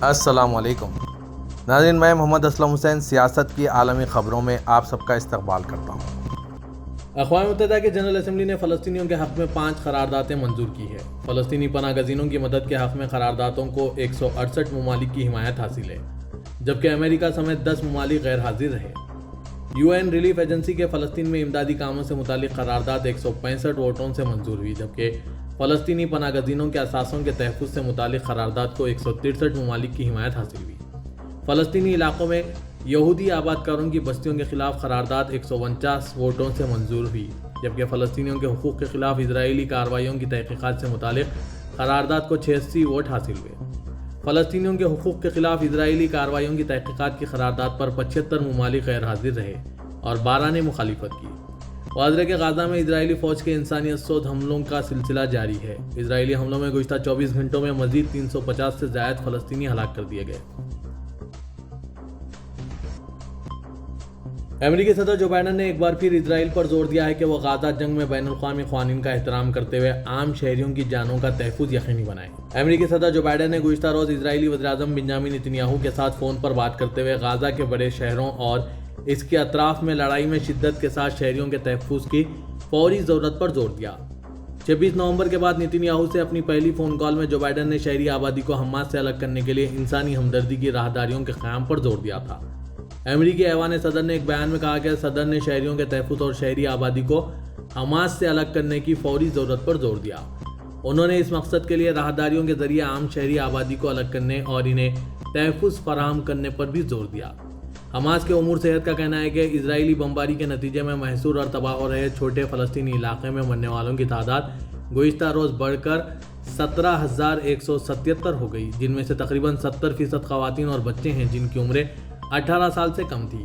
السلام علیکم ناظرین، میں محمد اسلم حسین سیاست کی عالمی خبروں میں آپ سب کا استقبال کرتا ہوں۔ اقوام متحدہ کی جنرل اسمبلی نے فلسطینیوں کے حق میں 5 قراردادیں منظور کی ہے۔ فلسطینی پناہ گزینوں کی مدد کے حق میں قراردادوں کو 168 ممالک کی حمایت حاصل ہے، جبکہ امریکہ سمیت 10 ممالک غیر حاضر رہے۔ UN ریلیف ایجنسی کے فلسطین میں امدادی کاموں سے متعلق قرارداد 165 ووٹوں سے منظور ہوئی، جبکہ فلسطینی پناہ گزینوں کے اثاثوں کے تحفظ سے متعلق قرارداد کو 163 ممالک کی حمایت حاصل ہوئی۔ فلسطینی علاقوں میں یہودی آباد کاروں کی بستیوں کے خلاف قرارداد 149 ووٹوں سے منظور ہوئی، جبکہ فلسطینیوں کے حقوق کے خلاف اسرائیلی کارروائیوں کی تحقیقات سے متعلق قرارداد کو 86 ووٹ حاصل ہوئے۔ فلسطینیوں کے حقوق کے خلاف اسرائیلی کارروائیوں کی تحقیقات کی قرارداد پر 75 ممالک غیر حاضر رہے اور 12 نے مخالفت کی۔ واضح کہ غزہ میں اسرائیلی فوج کے انسانیت سوز حملوں کا سلسلہ جاری ہے۔ اسرائیلی حملوں میں گزشتہ 24 گھنٹوں میں مزید 350 سے زائد فلسطینی ہلاک کر دیے گئے۔ امریکی صدر جو بائیڈن نے ایک بار پھر اسرائیل پر زور دیا ہے کہ وہ غزہ جنگ میں بین الاقوامی قوانین کا احترام کرتے ہوئے عام شہریوں کی جانوں کا تحفظ یقینی بنائے۔ امریکی صدر جو بائیڈن نے گزشتہ روز اسرائیلی وزیراعظم بنیامین نتنیاہو کے ساتھ فون پر بات کرتے ہوئے غزہ کے بڑے شہروں اور اس کے اطراف میں لڑائی میں شدت کے ساتھ شہریوں کے تحفظ کی فوری ضرورت پر زور دیا۔ 26 نومبر کے بعد نتنیاہو سے اپنی پہلی فون کال میں جو بائیڈن نے شہری آبادی کو حماس سے الگ کرنے کے لیے انسانی ہمدردی کی راہداریوں کے قیام پر زور دیا تھا۔ امریکی ایوان صدر نے ایک بیان میں کہا کہ صدر نے شہریوں کے تحفظ اور شہری آبادی کو حماس سے الگ کرنے کی فوری ضرورت پر زور دیا۔ انہوں نے اس مقصد کے لیے راہداریوں کے ذریعے عام شہری آبادی کو الگ کرنے اور انہیں تحفظ فراہم کرنے پر بھی زور دیا۔ حماس کے امور صحت کا کہنا ہے کہ اسرائیلی بمباری کے نتیجے میں محصور اور تباہ ہو رہے چھوٹے فلسطینی علاقے میں مرنے والوں کی تعداد گزشتہ روز بڑھ کر 17,177 ہو گئی، جن میں سے تقریباً 70% خواتین اور بچے ہیں جن کی عمریں 18 سال سے کم تھی۔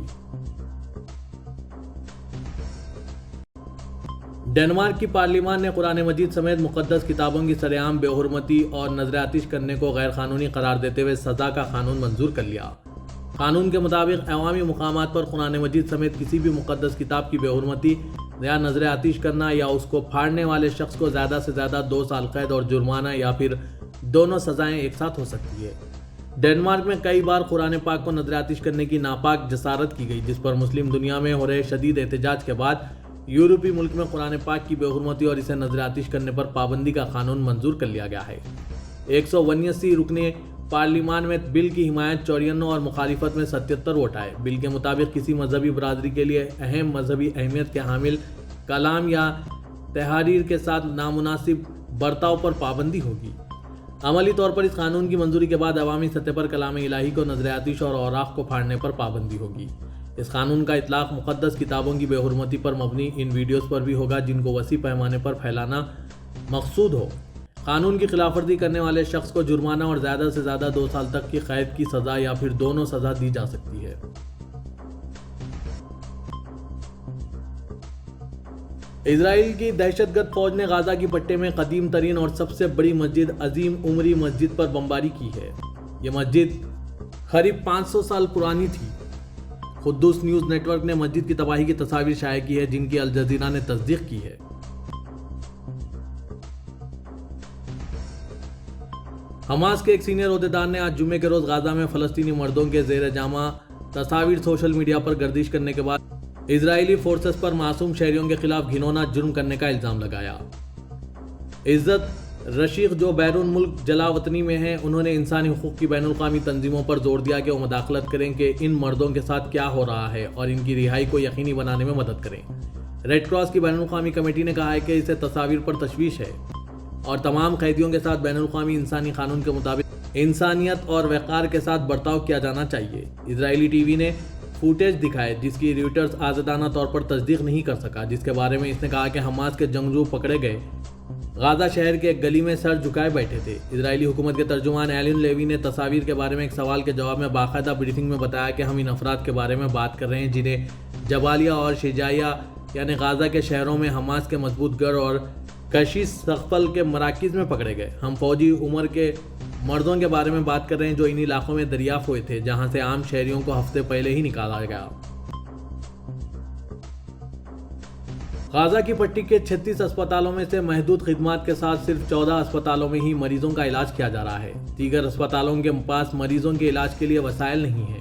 ڈنمارک کی پارلیمان نے قرآن مجید سمیت مقدس کتابوں کی سرعام بے حرمتی اور نذر آتش کرنے کو غیر قانونی قرار دیتے ہوئے سزا کا قانون منظور کر لیا۔ قانون کے مطابق عوامی مقامات پر قرآن مجید سمیت کسی بھی مقدس کتاب کی بے حرمتی یا نذر آتش کرنا یا اس کو پھاڑنے والے شخص کو زیادہ سے زیادہ 2 سال قید اور جرمانہ یا پھر دونوں سزائیں ایک ساتھ ہو سکتی ہے۔ ڈنمارک میں کئی بار قرآن پاک کو نذر آتش کرنے کی ناپاک جسارت کی گئی، جس پر مسلم دنیا میں ہو رہے شدید احتجاج کے بعد یورپی ملک میں قرآن پاک کی بے حرمتی اور اسے نذر آتش کرنے پر پابندی کا قانون منظور کر لیا گیا ہے۔ 179 رکن پارلیمان میں بل کی حمایت 54 اور مخالفت میں 77 ووٹ آئے۔ بل کے مطابق کسی مذہبی برادری کے لیے اہم مذہبی اہمیت کے حامل کلام یا تحاریر کے ساتھ نامناسب برتاؤ پر پابندی ہوگی۔ عملی طور پر اس قانون کی منظوری کے بعد عوامی سطح پر کلام الہی کو نذر آتش اور اوراق کو پھاڑنے پر پابندی ہوگی۔ اس قانون کا اطلاق مقدس کتابوں کی بے حرمتی پر مبنی ان ویڈیوز پر بھی ہوگا جن کو وسیع پیمانے پر پھیلانا مقصود ہو۔ قانون کی خلاف ورزی کرنے والے شخص کو جرمانہ اور زیادہ سے زیادہ 2 سال تک کی قید کی سزا یا پھر دونوں سزا دی جا سکتی ہے۔ اسرائیل کی دہشت گرد فوج نے غزہ کی پٹے میں قدیم ترین اور سب سے بڑی مسجد عظیم عمری مسجد پر بمباری کی ہے۔ یہ مسجد قریب 500 سال پرانی تھی۔ قدس نیوز نیٹ ورک نے مسجد کی تباہی کی تصاویر شائع کی ہے جن کی الجزیرہ نے تصدیق کی ہے۔ حماس کے ایک سینئر عہدیدار نے آج جمعے کے روز غزہ میں فلسطینی مردوں کے زیر جامہ تصاویر سوشل میڈیا پر گردش کرنے کے بعد اسرائیلی فورسز پر معصوم شہریوں کے خلاف گھناؤنا جرم کرنے کا الزام لگایا۔ عزت رشیق جو بیرون ملک جلا وطنی میں ہیں، انہوں نے انسانی حقوق کی بین الاقوامی تنظیموں پر زور دیا کہ وہ مداخلت کریں کہ ان مردوں کے ساتھ کیا ہو رہا ہے اور ان کی رہائی کو یقینی بنانے میں مدد کریں۔ ریڈ کراس کی بین الاقوامی کمیٹی نے کہا ہے کہ اسے تصاویر پر تشویش ہے اور تمام قیدیوں کے ساتھ بین الاقوامی انسانی قانون کے مطابق انسانیت اور وقار کے ساتھ برتاؤ کیا جانا چاہیے۔ اسرائیلی ٹی وی نے فوٹیج دکھائے جس کی ریوٹرز آزادانہ طور پر تصدیق نہیں کر سکا، جس کے بارے میں اس نے کہا کہ حماس کے جنگجو پکڑے گئے غزہ شہر کے ایک گلی میں سر جھکائے بیٹھے تھے۔ اسرائیلی حکومت کے ترجمان ایلن لیوی نے تصاویر کے بارے میں ایک سوال کے جواب میں باقاعدہ بریفنگ میں بتایا کہ ہم ان افراد کے بارے میں بات کر رہے ہیں جنہیں جبالیہ اور شجاعیہ یعنی غزہ کے شہروں میں حماس کے مضبوط گڑھ اور کشش سقفل کے مراکز میں پکڑے گئے۔ ہم فوجی عمر کے مردوں کے بارے میں بات کر رہے ہیں جو ان علاقوں میں دریافت ہوئے تھے جہاں سے عام شہریوں کو ہفتے پہلے ہی نکالا گیا۔ غازہ کی پٹی کے 36 اسپتالوں میں سے محدود خدمات کے ساتھ صرف 14 اسپتالوں میں ہی مریضوں کا علاج کیا جا رہا ہے۔ دیگر اسپتالوں کے پاس مریضوں کے علاج کے لیے وسائل نہیں ہیں۔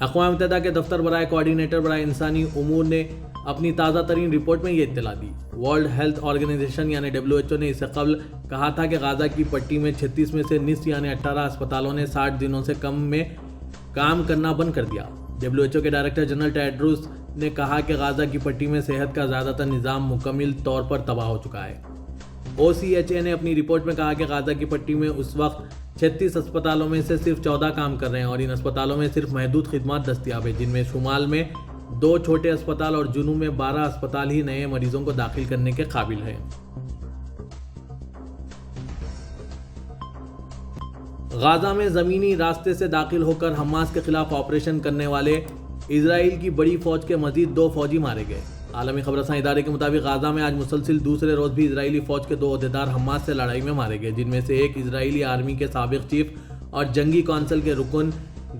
اقوام متحدہ کے دفتر برائے کوآرڈینیٹر برائے انسانی امور نے اپنی تازہ ترین رپورٹ میں یہ اطلاع دی۔ ورلڈ ہیلتھ آرگنائزیشن یعنی WHO نے اس سے قبل کہا تھا کہ غازہ کی پٹی میں 36 میں سے نصف یعنی 18 اسپتالوں نے 60 دنوں سے کم میں کام کرنا بند کر دیا۔ WHO کے ڈائریکٹر جنرل ٹیڈروس نے کہا کہ غازہ کی پٹی میں صحت کا زیادہ تر نظام مکمل طور پر تباہ ہو چکا ہے۔ OCHA نے اپنی رپورٹ میں کہا کہ غازہ کی پٹی میں اس وقت 36 اسپتالوں میں سے صرف 14 کام کر رہے ہیں اور ان اسپتالوں میں صرف محدود خدمات دستیاب ہیں، جن میں شمال میں 2 چھوٹے اسپتال اور جنوب میں 12 اسپتال ہی نئے مریضوں کو داخل کرنے کے قابل ہیں۔ غازہ میں زمینی راستے سے داخل ہو کر حماس کے خلاف آپریشن کرنے والے اسرائیل کی بڑی فوج کے مزید 2 فوجی مارے گئے۔ عالمی خبر رساں ادارے کے مطابق غازہ میں آج مسلسل دوسرے روز بھی اسرائیلی فوج کے 2 عہدیدار حماس سے لڑائی میں مارے گئے، جن میں سے ایک اسرائیلی آرمی کے سابق چیف اور جنگی کونسل کے رکن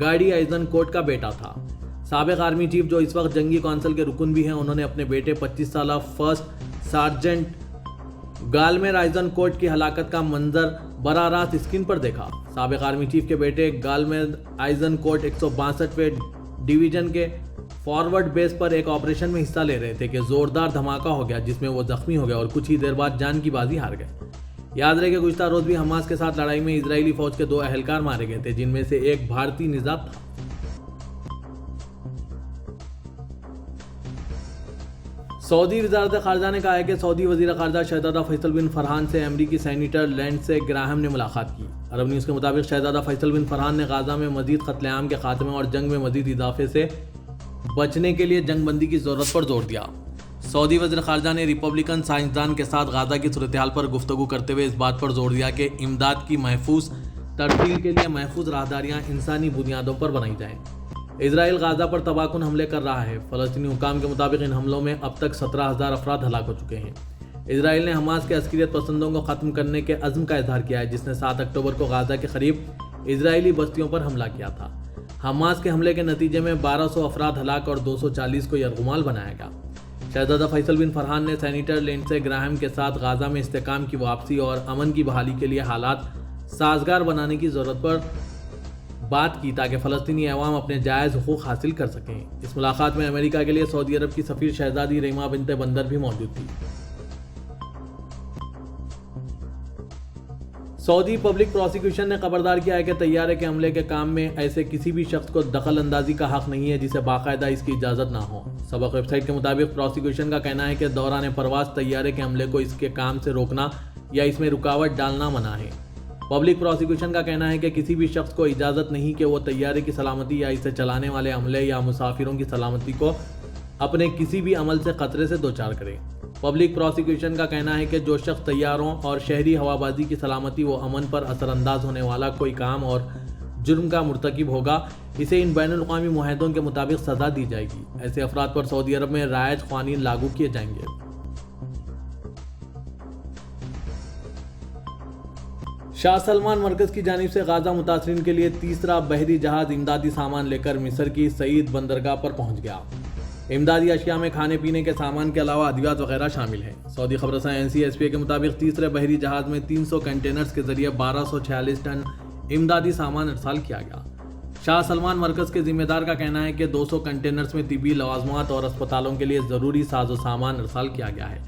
گاڈی آئزن کوٹ کا بیٹا تھا۔ سابق آرمی چیف جو اس وقت جنگی کونسل کے رکن بھی ہیں، انہوں نے اپنے بیٹے 25 سالہ فرسٹ سارجنٹ گالمر آئزن کوٹ کی ہلاکت کا منظر براہ راست اسکرین پر دیکھا۔ سابق آرمی چیف کے بیٹے گالمر آئزن کوٹ 162ویں ڈویژن کے فارورڈ بیس پر ایک آپریشن میں حصہ لے رہے تھے کہ زوردار دھماکہ ہو گیا، جس میں وہ زخمی ہو گئے اور کچھ ہی دیر بعد جان کی بازی ہار گئے۔ یاد رہے کہ گزشتہ روز بھی حماس کے ساتھ لڑائی میں اسرائیلی فوج کے 2 اہلکار مارے گئے تھے، جن میں سے ایک بھارتی نژاد تھا۔ سعودی وزارت خارجہ نے کہا ہے کہ سعودی وزیر خارجہ شہزادہ فیصل بن فرحان سے امریکی سینیٹر لینڈسے گراہم نے ملاقات کی۔ عرب نیوز کے مطابق شہزادہ فیصل بن فرحان نے غازہ میں مزید قتل عام کے خاتمے اور جنگ میں مزید اضافے سے بچنے کے لیے جنگ بندی کی ضرورت پر زور دیا۔ سعودی وزیر خارجہ نے ریپبلکن سائنسدان کے ساتھ غازہ کی صورتحال پر گفتگو کرتے ہوئے اس بات پر زور دیا کہ امداد کی محفوظ ترسیل کے لیے محفوظ راہداریاں انسانی بنیادوں پر بنائی جائیں۔ اسرائیل غازہ پر تباہ کن حملے کر رہا ہے۔ فلسطینی حکام کے مطابق ان حملوں میں اب تک 17,000 افراد ہلاک ہو چکے ہیں۔ اسرائیل نے حماس کے عسکریت پسندوں کو ختم کرنے کے عزم کا اظہار کیا ہے، جس نے 7 اکتوبر کو غازہ کے قریب اسرائیلی بستیوں پر حملہ کیا تھا۔ حماس کے حملے کے نتیجے میں 1200 افراد ہلاک اور 240 کو یرغمال بنایا گیا۔ شہزادہ فیصل بن فرحان نے سینیٹر لینڈسے گراہم کے ساتھ غازہ میں استحکام کی واپسی اور امن کی بحالی کے لیے حالات سازگار بنانے کی ضرورت پر بات کی تاکہ فلسطینی عوام اپنے جائز حقوق حاصل کر سکیں۔ اس ملاقات میں امریکہ کے لیے سعودی عرب کی سفیر شہزادی ریما بنت بندر بھی موجود تھی۔ سعودی پبلک پروسیکیوشن نے خبردار کیا ہے کہ طیارے کے حملے کے کام میں ایسے کسی بھی شخص کو دخل اندازی کا حق نہیں ہے جسے باقاعدہ اس کی اجازت نہ ہو۔ سبق ویب سائٹ کے مطابق پروسیکیوشن کا کہنا ہے کہ دوران پرواز طیارے کے حملے کو اس کے کام سے روکنا یا اس میں رکاوٹ ڈالنا منع ہے۔ پبلک پروسیکیوشن کا کہنا ہے کہ کسی بھی شخص کو اجازت نہیں کہ وہ طیارے کی سلامتی یا اسے چلانے والے عملے یا مسافروں کی سلامتی کو اپنے کسی بھی عمل سے خطرے سے دوچار کرے۔ پبلک پروسیکیوشن کا کہنا ہے کہ جو شخص طیاروں اور شہری ہوابازی کی سلامتی و امن پر اثر انداز ہونے والا کوئی کام اور جرم کا مرتکب ہوگا، اسے ان بین الاقوامی معاہدوں کے مطابق سزا دی جائے گی۔ ایسے افراد پر سعودی عرب میں رائج قوانین لاگو کیے جائیں گے۔ شاہ سلمان مرکز کی جانب سے غازہ متاثرین کے لیے تیسرا بحری جہاز امدادی سامان لے کر مصر کی سعید بندرگاہ پر پہنچ گیا۔ امدادی اشیاء میں کھانے پینے کے سامان کے علاوہ ادویات وغیرہ شامل ہیں۔ سعودی خبر رساں NCSPA کے مطابق تیسرے بحری جہاز میں 300 کنٹینرز کے ذریعے 1246 ٹن امدادی سامان ارسال کیا گیا۔ شاہ سلمان مرکز کے ذمہ دار کا کہنا ہے کہ 200 کنٹینرز میں طبی لوازمات اور اسپتالوں کے لیے ضروری ساز و سامان ارسال کیا گیا ہے،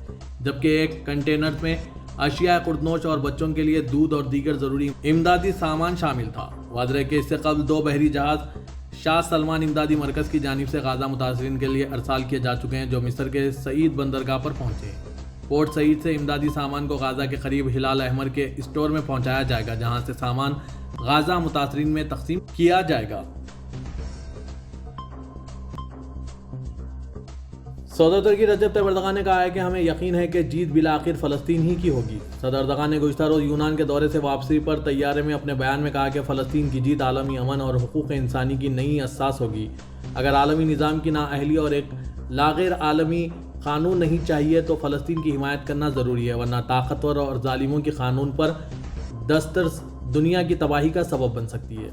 جبکہ ایک کنٹینر میں اشیاء خوردنوش اور بچوں کے لیے دودھ اور دیگر ضروری امدادی سامان شامل تھا۔ واضح ہے کہ اس سے قبل 2 بحری جہاز شاہ سلمان امدادی مرکز کی جانب سے غازہ متاثرین کے لیے ارسال کیے جا چکے ہیں، جو مصر کے سعید بندرگاہ پر پہنچے ہیں۔ پورٹ سعید سے امدادی سامان کو غازہ کے قریب ہلال احمر کے اسٹور میں پہنچایا جائے گا، جہاں سے سامان غازہ متاثرین میں تقسیم کیا جائے گا۔ صدر ترکی رجب طیب اردوغان نے کہا ہے کہ ہمیں یقین ہے کہ جیت بالآخر فلسطین ہی کی ہوگی۔ صدر اردوغان نے گزشتہ روز یونان کے دورے سے واپسی پر طیارے میں اپنے بیان میں کہا کہ فلسطین کی جیت عالمی امن اور حقوق انسانی کی نئی اساس ہوگی۔ اگر عالمی نظام کی نااہلی اور ایک لاغر عالمی قانون نہیں چاہیے تو فلسطین کی حمایت کرنا ضروری ہے، ورنہ طاقتور اور ظالموں کی قانون پر دسترس دنیا کی تباہی کا سبب بن سکتی ہے۔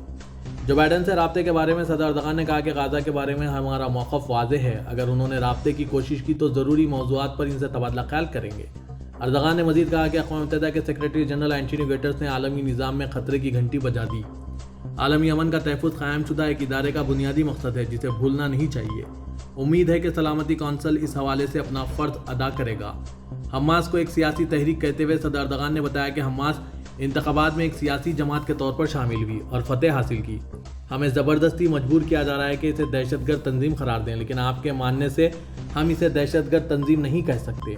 جو بائیڈن سے رابطے کے بارے میں صدر اردغان نے کہا کہ غزہ کے بارے میں ہمارا موقف واضح ہے، اگر انہوں نے رابطے کی کوشش کی تو ضروری موضوعات پر ان سے تبادلہ خیال کریں گے۔ اردغان نے مزید کہا کہ اقوام متحدہ کے سیکریٹری جنرل اینٹونیو گٹرس نے عالمی نظام میں خطرے کی گھنٹی بجا دی۔ عالمی امن کا تحفظ قائم شدہ ایک ادارے کا بنیادی مقصد ہے جسے بھولنا نہیں چاہیے۔ امید ہے کہ سلامتی کونسل اس حوالے سے اپنا فرض ادا کرے گا۔ حماس کو ایک سیاسی تحریک کہتے ہوئے صدر اردغان نے بتایا کہ حماس انتخابات میں ایک سیاسی جماعت کے طور پر شامل ہوئی اور فتح حاصل کی۔ ہمیں زبردستی مجبور کیا جا رہا ہے کہ اسے دہشت گرد تنظیم قرار دیں، لیکن آپ کے ماننے سے ہم اسے دہشت گرد تنظیم نہیں کہہ سکتے۔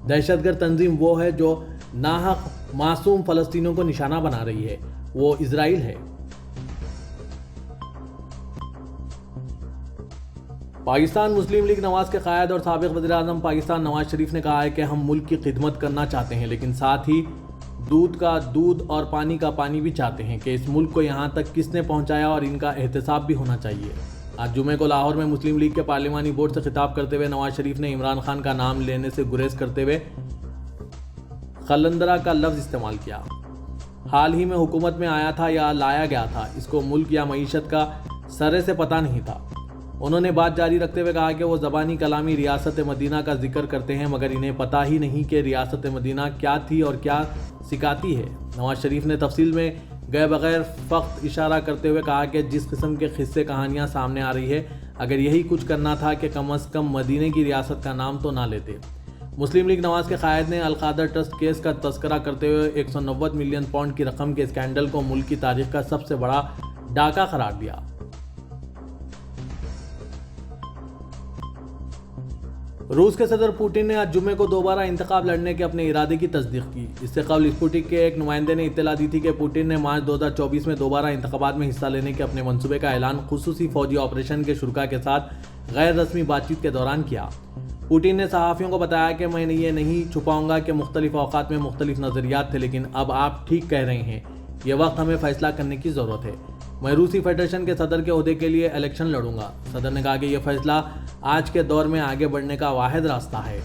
دہشت گرد تنظیم وہ ہے جو ناحق معصوم فلسطینیوں کو نشانہ بنا رہی ہے، وہ اسرائیل ہے۔ پاکستان مسلم لیگ نواز کے قائد اور سابق وزیر اعظم پاکستان نواز شریف نے کہا ہے کہ ہم ملک کی خدمت کرنا چاہتے ہیں، لیکن ساتھ ہی دودھ کا دودھ اور پانی کا پانی بھی چاہتے ہیں کہ اس ملک کو یہاں تک کس نے پہنچایا اور ان کا احتساب بھی ہونا چاہیے۔ آج جمعے کو لاہور میں مسلم لیگ کے پارلیمانی بورڈ سے خطاب کرتے ہوئے نواز شریف نے عمران خان کا نام لینے سے گریز کرتے ہوئے خلندرہ کا لفظ استعمال کیا۔ حال ہی میں حکومت میں آیا تھا یا لایا گیا تھا، اس کو ملک یا معیشت کا سرے سے پتہ نہیں تھا۔ انہوں نے بات جاری رکھتے ہوئے کہا کہ وہ زبانی کلامی ریاست مدینہ کا ذکر کرتے ہیں مگر انہیں پتہ ہی نہیں کہ ریاست مدینہ کیا تھی اور کیا سکھاتی ہے۔ نواز شریف نے تفصیل میں گئے بغیر فقط اشارہ کرتے ہوئے کہا کہ جس قسم کے قصے کہانیاں سامنے آ رہی ہے، اگر یہی کچھ کرنا تھا کہ کم از کم مدینے کی ریاست کا نام تو نہ لیتے۔ مسلم لیگ نواز کے قائد نے القادر ٹرسٹ کیس کا تذکرہ کرتے ہوئے 190 ملین پاؤنڈ کی رقم کے اسکینڈل کو ملک کی تاریخ کا سب سے بڑا ڈاکہ قرار دیا۔ روس کے صدر پوٹن نے آج جمعے کو دوبارہ انتخاب لڑنے کے اپنے ارادے کی تصدیق کی۔ اس سے قبل اسپوٹنک کے ایک نمائندے نے اطلاع دی تھی کہ پوٹن نے مارچ 2024 میں دوبارہ انتخابات میں حصہ لینے کے اپنے منصوبے کا اعلان خصوصی فوجی آپریشن کے شرکاء کے ساتھ غیر رسمی بات چیت کے دوران کیا۔ پوٹن نے صحافیوں کو بتایا کہ میں یہ نہیں چھپاؤں گا کہ مختلف اوقات میں مختلف نظریات تھے، لیکن اب آپ ٹھیک کہہ رہے ہیں، یہ وقت ہمیں فیصلہ کرنے کی ضرورت ہے۔ میں روسی فیڈریشن کے صدر کے عہدے کے لیے الیکشن لڑوں گا۔ صدر نے کہا کہ یہ فیصلہ آج کے دور میں آگے بڑھنے کا واحد راستہ ہے۔